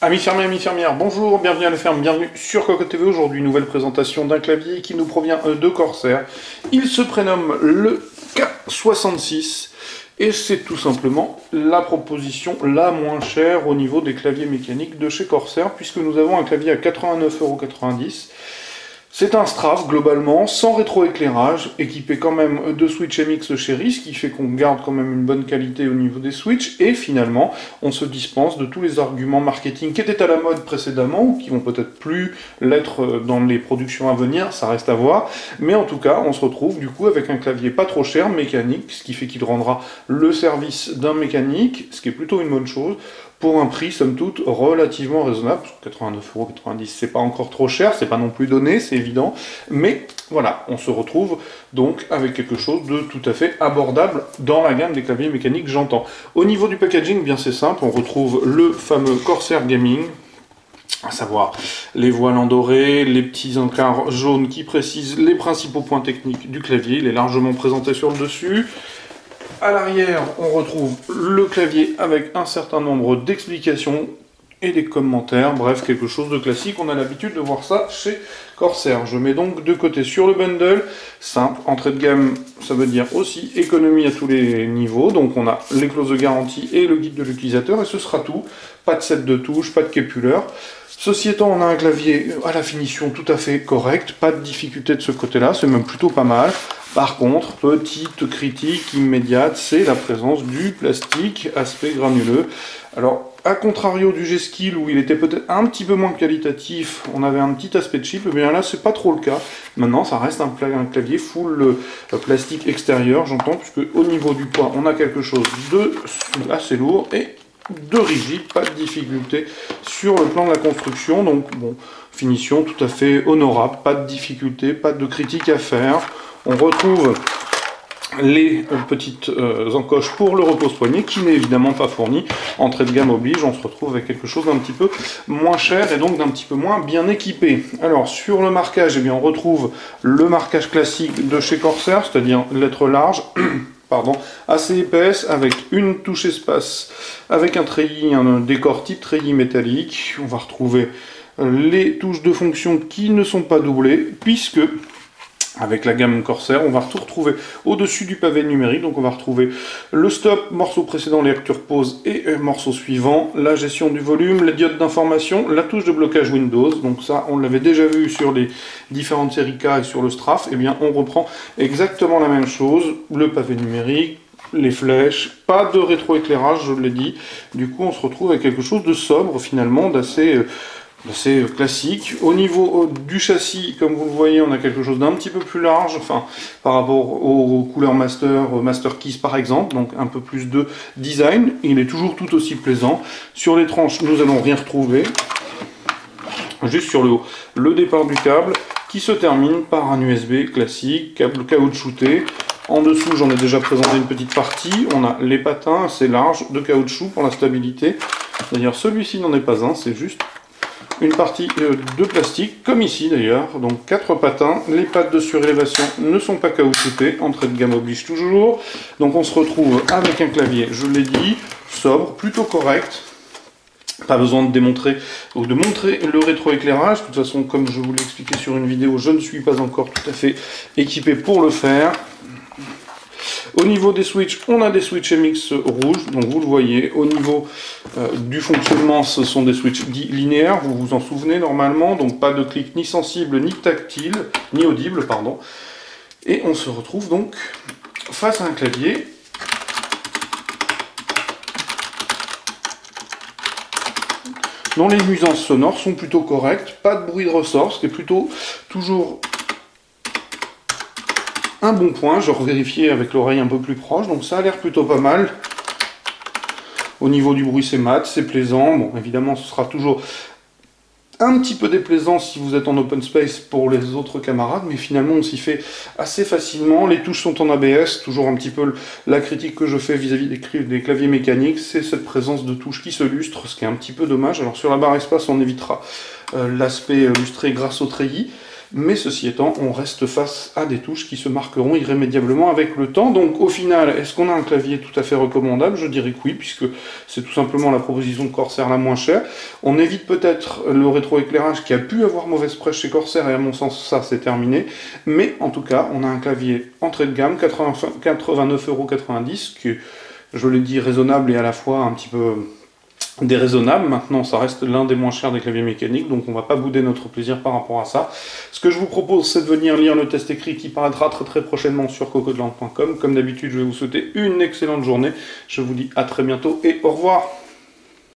Amis fermiers, amis fermières, bonjour, bienvenue à la ferme, bienvenue sur Cocotte TV. Aujourd'hui, nouvelle présentation d'un clavier qui nous provient de Corsair. Il se prénomme le K66 et c'est tout simplement la proposition la moins chère au niveau des claviers mécaniques de chez Corsair, puisque nous avons un clavier à 89,90 €. C'est un Straf globalement, sans rétroéclairage, équipé quand même de switch MX Cherry, ce qui fait qu'on garde quand même une bonne qualité au niveau des switches, et finalement on se dispense de tous les arguments marketing qui étaient à la mode précédemment, ou qui vont peut-être plus l'être dans les productions à venir, ça reste à voir, mais en tout cas on se retrouve du coup avec un clavier pas trop cher, mécanique, ce qui fait qu'il rendra le service d'un mécanique, ce qui est plutôt une bonne chose, pour un prix, somme toute, relativement raisonnable, parce que 89,90 €, c'est pas encore trop cher, c'est pas non plus donné, c'est évident, mais voilà, on se retrouve donc avec quelque chose de tout à fait abordable dans la gamme des claviers mécaniques, j'entends. Au niveau du packaging, bien c'est simple, on retrouve le fameux Corsair Gaming, à savoir les voiles en doré, les petits encarts jaunes qui précisent les principaux points techniques du clavier, il est largement présenté sur le dessus. À l'arrière, on retrouve le clavier avec un certain nombre d'explications et des commentaires, bref, quelque chose de classique. On a l'habitude de voir ça chez Corsair. Je mets donc de côté sur le bundle, simple, entrée de gamme, ça veut dire aussi économie à tous les niveaux. Donc on a les clauses de garantie et le guide de l'utilisateur, et ce sera tout. Pas de set de touches, pas de képuleur. Ceci étant, on a un clavier à la finition tout à fait correcte, pas de difficulté de ce côté-là, c'est même plutôt pas mal. Par contre, petite critique immédiate, c'est la présence du plastique aspect granuleux. Alors, à contrario du G-Skill où il était peut-être un petit peu moins qualitatif, on avait un petit aspect cheap, et bien là c'est pas trop le cas. Maintenant, ça reste un clavier full plastique extérieur, j'entends, puisque au niveau du poids, on a quelque chose de assez lourd et de rigide, pas de difficulté sur le plan de la construction, donc bon, finition tout à fait honorable, pas de difficulté, pas de critique à faire. On retrouve les petites encoches pour le repose-poignet, qui n'est évidemment pas fourni. Entrée de gamme oblige, on se retrouve avec quelque chose d'un petit peu moins cher et donc d'un petit peu moins bien équipé. Alors sur le marquage, eh bien, on retrouve le marquage classique de chez Corsair, c'est-à-dire lettres larges, pardon, assez épaisse, avec une touche espace, avec un treillis, un décor type treillis métallique. On va retrouver les touches de fonction qui ne sont pas doublées, puisque avec la gamme Corsair, on va tout retrouver au-dessus du pavé numérique. Donc on va retrouver le stop, morceau précédent, les lectures pause et morceau suivant, la gestion du volume, les diodes d'information, la touche de blocage Windows. Donc ça, on l'avait déjà vu sur les différentes séries K et sur le Straf. Et bien, on reprend exactement la même chose, le pavé numérique, les flèches, pas de rétroéclairage, je l'ai dit. Du coup, on se retrouve avec quelque chose de sobre, finalement, d'assez classique. Au niveau du châssis, comme vous le voyez, on a quelque chose d'un petit peu plus large, enfin, par rapport aux couleurs Master Keys par exemple, donc un peu plus de design. Il est toujours tout aussi plaisant. Sur les tranches, nous allons rien retrouver. Juste sur le haut, le départ du câble, qui se termine par un USB classique, câble caoutchouté. En dessous, j'en ai déjà présenté une petite partie. On a les patins assez larges de caoutchouc pour la stabilité. D'ailleurs, celui-ci n'en est pas un, c'est juste une partie de plastique, comme ici d'ailleurs, donc 4 patins. Les pattes de surélévation ne sont pas caoutchoutées, entrée de gamme oblige toujours. Donc on se retrouve avec un clavier, je l'ai dit, sobre, plutôt correct. Pas besoin de démontrer ou de montrer le rétroéclairage. De toute façon, comme je vous l'ai expliqué sur une vidéo, je ne suis pas encore tout à fait équipé pour le faire. Au niveau des switches, on a des switches MX rouges, donc vous le voyez. Au niveau du fonctionnement, ce sont des switches dits linéaires, vous vous en souvenez normalement, donc pas de clic ni sensible, ni tactile, ni audible, pardon. Et on se retrouve donc face à un clavier dont les nuisances sonores sont plutôt correctes, pas de bruit de ressort, ce qui est plutôt toujours un bon point. Je revérifiais avec l'oreille un peu plus proche, donc ça a l'air plutôt pas mal. Au niveau du bruit, c'est mat, c'est plaisant. Bon, évidemment, ce sera toujours un petit peu déplaisant si vous êtes en open space pour les autres camarades, mais finalement, on s'y fait assez facilement. Les touches sont en ABS, toujours un petit peu la critique que je fais vis-à-vis des claviers mécaniques, c'est cette présence de touches qui se lustrent, ce qui est un petit peu dommage. Alors sur la barre espace, on évitera l'aspect lustré grâce au treillis. mais ceci étant, on reste face à des touches qui se marqueront irrémédiablement avec le temps. Donc au final, est-ce qu'on a un clavier tout à fait recommandable? Je dirais que oui, puisque c'est tout simplement la proposition de Corsair la moins chère. On évite peut-être le rétroéclairage qui a pu avoir mauvaise presse chez Corsair, et à mon sens ça c'est terminé, mais en tout cas on a un clavier entrée de gamme, 89,90 €, qui, je l'ai dit, raisonnable et à la fois un petit peu déraisonnable. Maintenant, ça reste l'un des moins chers des claviers mécaniques, donc on va pas bouder notre plaisir par rapport à ça. Ce que je vous propose, c'est de venir lire le test écrit qui paraîtra très prochainement sur cocodeland.com. Comme d'habitude, je vais vous souhaiter une excellente journée. Je vous dis à très bientôt et au revoir.